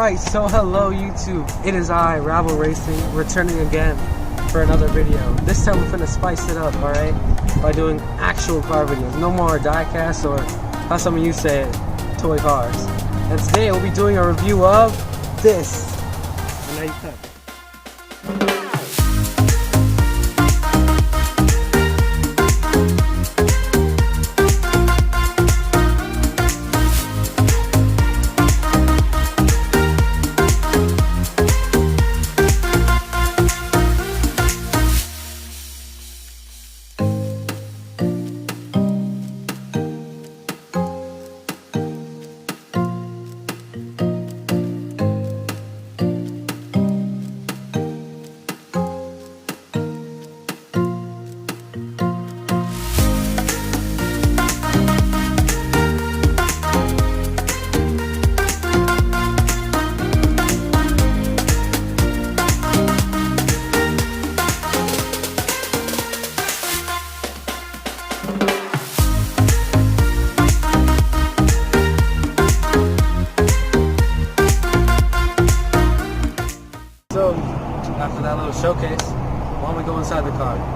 Alright, so hello YouTube. It is I, Rabble Racing, returning again for another video. This time we're finna spice it up, alright? By doing actual car videos. No more diecast or, how some of you say it, toy cars. And today we'll be doing a review of this. And now you can. So, after that little showcase, why don't we go inside the car?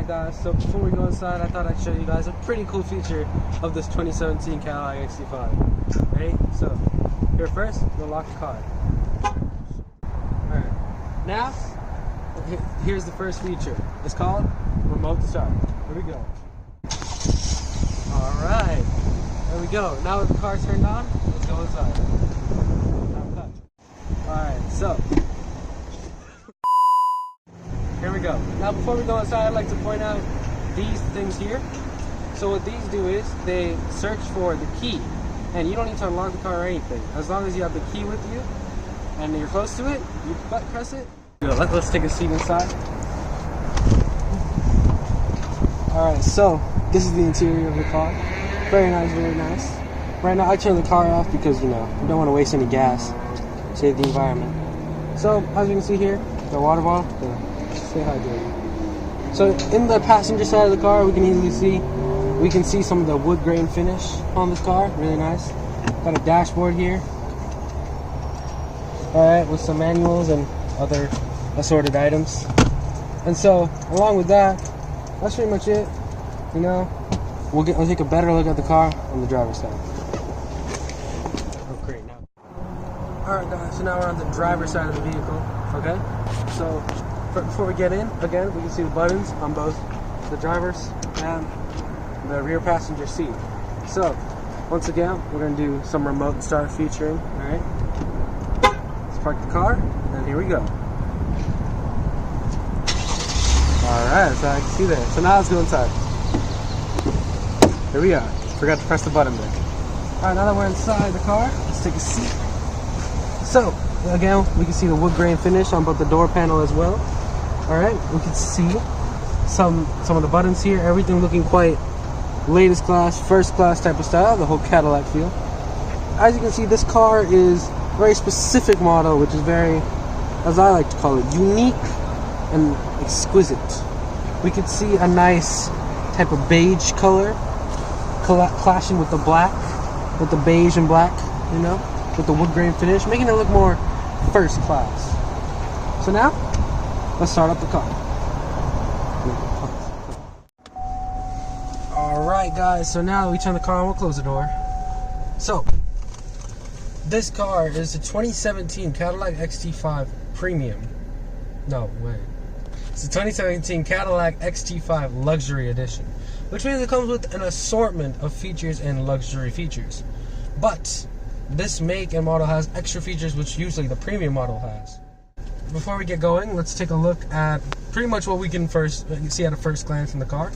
Guys, so before we go inside, I thought I'd show you guys a pretty cool feature of this 2017 Cadillac XT5. Ready? So, here first, we'll lock the car. Alright, now, here's the first feature. It's called remote start. Here we go. Alright, there we go. Now that the car's turned on, let's go inside. Alright, so, here we go. Now before we go inside, I'd like to point out these things here. So what these do is they search for the key, and you don't need to unlock the car or anything. As long as you have the key with you and you're close to it, you press it. Let's take a seat inside. Alright, so this is the interior of the car. Very nice, very nice. Right now I turn the car off because, you know, we don't want to waste any gas. Save the environment. So as you can see here, the water bottle, stay hydrated. So in the passenger side of the car, we can see some of the wood grain finish on this car. Really nice. Got a dashboard here. Alright, with some manuals and other assorted items. And so along with that, that's pretty much it. You know, we'll take a better look at the car on the driver's side. Oh great, now. Alright guys, so now we're on the driver's side of the vehicle. Okay? So before we get in, again, we can see the buttons on both the driver's and the rear passenger seat. So, once again, we're going to do some remote start featuring. Alright, let's park the car, and here we go. Alright, so I can see there. So now let's go inside. Here we are. Forgot to press the button there. Alright, now that we're inside the car, let's take a seat. So, again, we can see the wood grain finish on both the door panel as well. Alright, we can see some of the buttons here, everything looking quite latest class, first class type of style, the whole Cadillac feel. As you can see, this car is a very specific model, which is very, as I like to call it, unique and exquisite. We can see a nice type of beige color clashing with the black, with the beige and black, you know, with the wood grain finish, making it look more first class. So now, let's start up the car. Alright guys, so now that we turn the car on, we'll close the door. So, this car is a 2017 Cadillac XT5 Premium. No, wait. It's a 2017 Cadillac XT5 Luxury Edition, which means it comes with an assortment of features and luxury features. But this make and model has extra features which usually the premium model has. Before we get going, let's take a look at pretty much what we can see at a first glance in the car.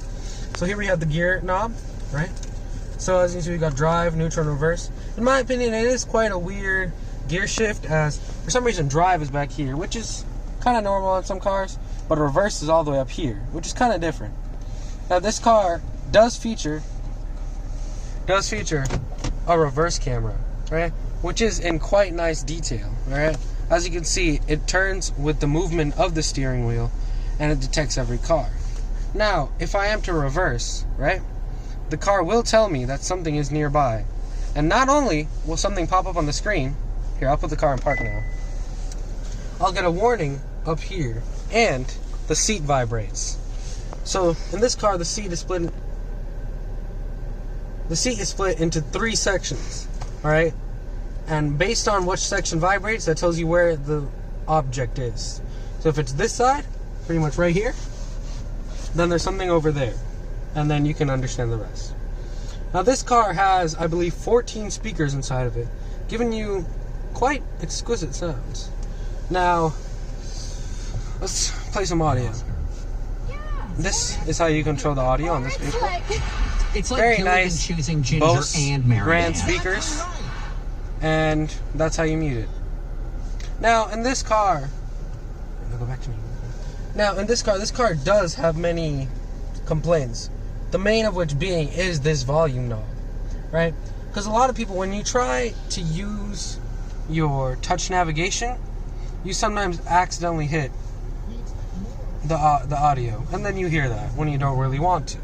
So here we have the gear knob, right? So as you can see, we got drive, neutral, and reverse. In my opinion, it is quite a weird gear shift, as for some reason drive is back here, which is kind of normal on some cars, but reverse is all the way up here, which is kind of different. Now this car does feature a reverse camera, right? Which is in quite nice detail, right? As you can see, it turns with the movement of the steering wheel, and it detects every car. Now, if I am to reverse, right, the car will tell me that something is nearby. And not only will something pop up on the screen, here, I'll put the car in park now, I'll get a warning up here, and the seat vibrates. So, in this car, the seat is split into 3 sections, alright? And based on which section vibrates, that tells you where the object is. So if it's this side, pretty much right here, then there's something over there. And then you can understand the rest. Now this car has, I believe, 14 speakers inside of it, giving you quite exquisite sounds. Now, let's play some audio. This is how you control the audio on this vehicle. It's like very nice choosing ginger Bose and Mary brand speakers. And that's how you mute it. Now, in this car, go back to me. Now, in this car does have many complaints. The main of which being is this volume knob, right? Because a lot of people, when you try to use your touch navigation, you sometimes accidentally hit the audio, and then you hear that when you don't really want to.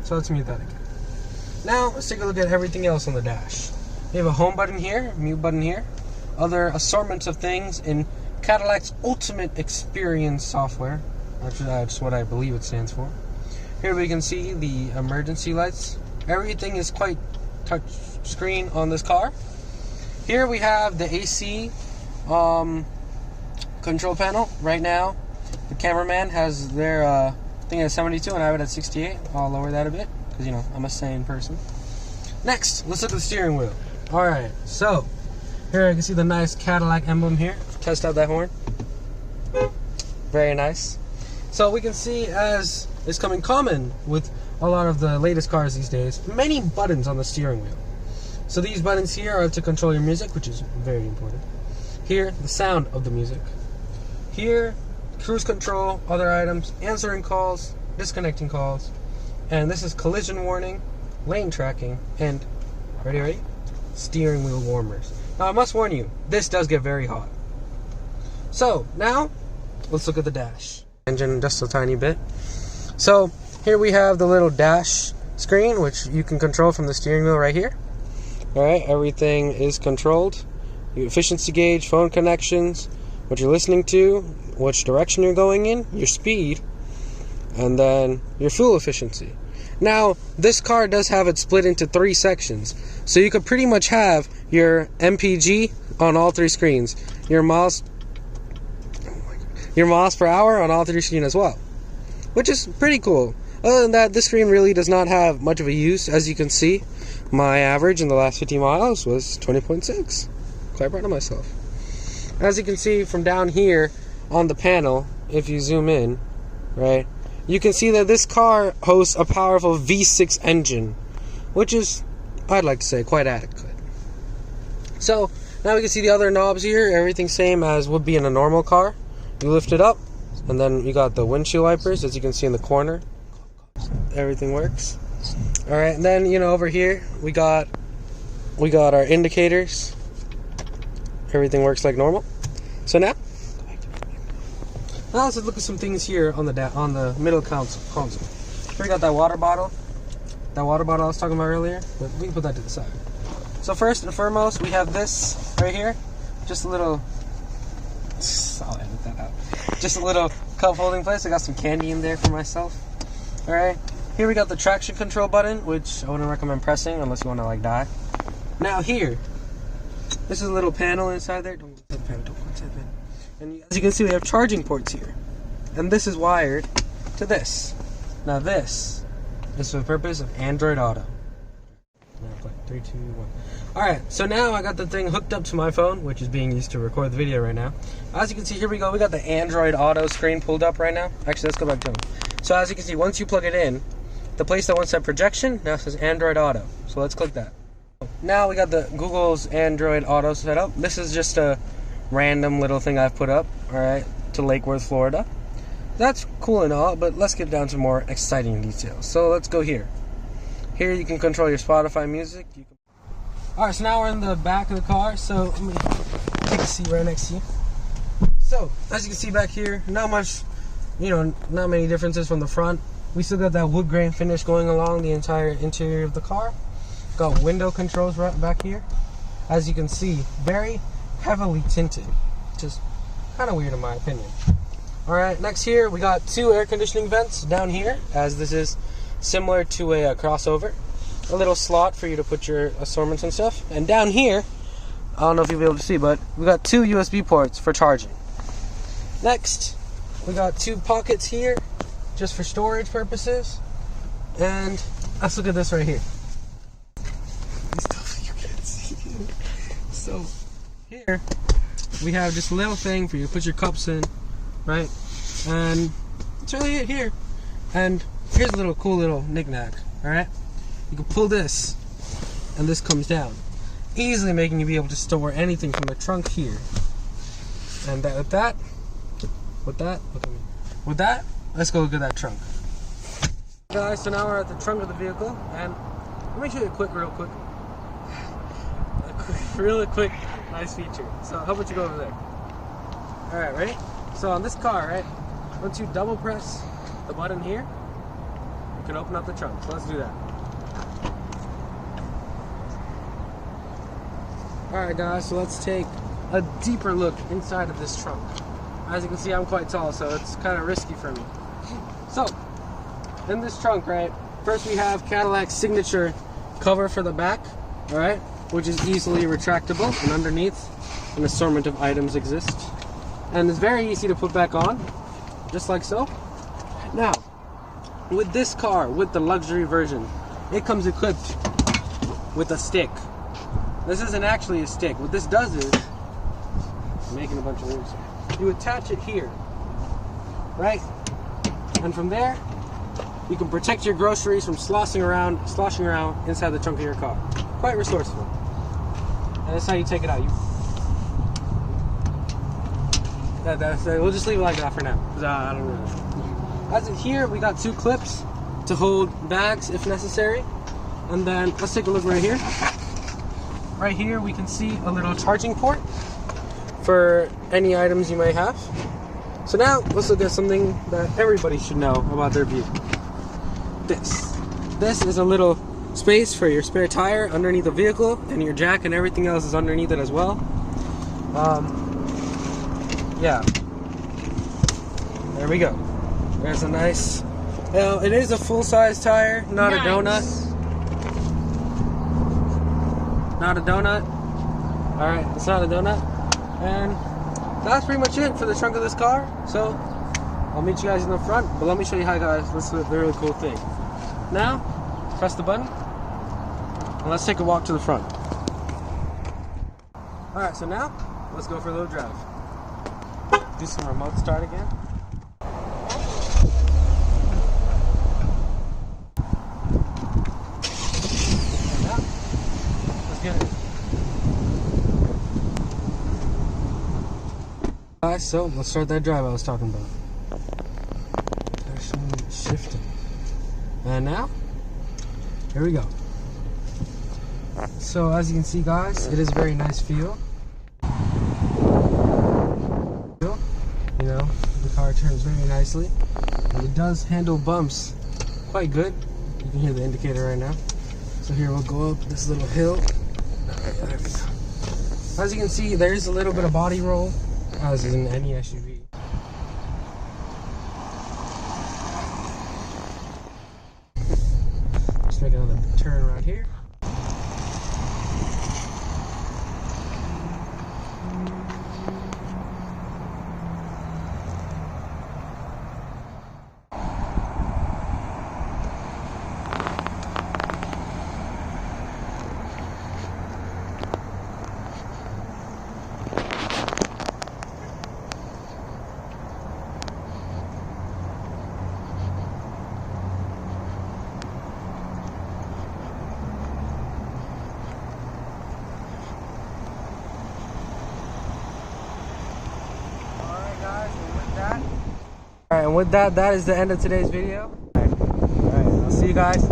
So let's mute that again. Now, let's take a look at everything else on the dash. We have a home button here, mute button here, other assortments of things in Cadillac's Ultimate Experience software. Actually, that's what I believe it stands for. Here we can see the emergency lights. Everything is quite touch screen on this car. Here we have the AC control panel. Right now, the cameraman has their thing at 72 and I have it at 68. I'll lower that a bit because, you know, I'm a sane person. Next, let's look at the steering wheel. Alright, so here I can see the nice Cadillac emblem here. Test out that horn. Very nice. So we can see, as is coming common with a lot of the latest cars these days, many buttons on the steering wheel. So these buttons here are to control your music, which is very important. Here, the sound of the music. Here, cruise control, other items, answering calls, disconnecting calls. And this is collision warning, lane tracking, and, ready? Steering wheel warmers. Now I must warn you, this does get very hot. So now, let's look at the dash. Engine just a tiny bit. So here we have the little dash screen, which you can control from the steering wheel right here. Alright, everything is controlled. Your efficiency gauge, phone connections, what you're listening to, which direction you're going in, your speed, and then your fuel efficiency. Now, this car does have it split into 3 sections, so you could pretty much have your MPG on all 3 screens, your miles per hour on all 3 screens as well, which is pretty cool. Other than that, this screen really does not have much of a use. As you can see, my average in the last 50 miles was 20.6. Quite proud of myself. As you can see from down here on the panel, if you zoom in, right, you can see that this car hosts a powerful V6 engine, which is, I'd like to say, quite adequate. So, now we can see the other knobs here, everything same as would be in a normal car. You lift it up, and then you got the windshield wipers, as you can see in the corner. Everything works. Alright, and then, you know, over here, we got our indicators. Everything works like normal. So now let's look at some things here on the middle console. Here we got that water bottle. That water bottle I was talking about earlier, but we can put that to the side. So first and foremost, we have this right here. Just a little, I'll edit that out. Just a little cup holding place. I got some candy in there for myself. Alright, here we got the traction control button, which I wouldn't recommend pressing unless you want to like die. Now here, this is a little panel inside there. Don't go inside the panel, don't go inside the panel. And as you can see, we have charging ports here. And this is wired to this. Now this is for the purpose of Android Auto. Now play 3, 2, 1. Alright, so now I got the thing hooked up to my phone, which is being used to record the video right now. As you can see, here we go. We got the Android Auto screen pulled up right now. Actually, let's go back to it. So as you can see, once you plug it in, the place that once said projection now says Android Auto. So let's click that. Now we got the Google's Android Auto set up. This is just a random little thing I've put up, alright, to Lake Worth, Florida. That's cool and all, but let's get down to more exciting details. So let's go here. Here you can control your Spotify music. Alright, so now we're in the back of the car, so let me take a seat right next to you. So, as you can see back here, not much, not many differences from the front. We still got that wood grain finish going along the entire interior of the car. Got window controls right back here. As you can see, very heavily tinted, which is kind of weird in my opinion. Alright, next here we got 2 air conditioning vents down here, as this is similar to a crossover. A little slot for you to put your assortments and stuff. And down here, I don't know if you'll be able to see, but we got 2 USB ports for charging. Next, we got 2 pockets here, just for storage purposes. And let's look at this right here. Stuff you can't see. So here we have just a little thing for you to put your cups in, right? And it's really it here. And here's a little cool little knick-knack, alright? You can pull this, and this comes down, easily making you be able to store anything from the trunk here. And with that, let's go look at that trunk. Guys, so now we're at the trunk of the vehicle, and let me show you real quick, nice feature. So how about you go over there? Alright, ready? So on this car, right, once you double press the button here, you can open up the trunk. So let's do that. Alright guys, so let's take a deeper look inside of this trunk. As you can see, I'm quite tall, so it's kind of risky for me. So, in this trunk, right, first we have Cadillac's signature cover for the back, alright, which is easily retractable, and underneath an assortment of items exist. And it's very easy to put back on, just like so. Now, with this car, with the luxury version, it comes equipped with a stick. This isn't actually a stick. What this does is, I'm making a bunch of rooms. You attach it here, right? And from there, you can protect your groceries from sloshing around inside the trunk of your car. Quite resourceful. And that's how you take it out. We'll just leave it like that for now, because I don't know. As in here, we got 2 clips to hold bags if necessary. And then let's take a look right here. Right here, we can see a little charging port for any items you may have. So now, let's look at something that everybody should know about their vehicle. This is a little space for your spare tire underneath the vehicle, and your jack and everything else is underneath it as well. Yeah. There we go. There's a nice... Now, it is a full-size tire, not nice. A donut. Not a donut. Alright, it's not a donut. And that's pretty much it for the trunk of this car. So, I'll meet you guys in the front. But let me show you how, guys, this is a really cool thing. Now, press the button. And let's take a walk to the front. Alright, so now, let's go for a little drive. Do some remote start again. Alright, so let's start that drive I was talking about. Actually shifting. And now, here we go. So as you can see, guys, it is a very nice feel. You know, the car turns very nicely. And it does handle bumps quite good. You can hear the indicator right now. So here we'll go up this little hill. There we go. As you can see, there is a little bit of body roll, as in any SUV. Let's make another turn around here. Alright, and with that, that is the end of today's video. Alright, I'll see you guys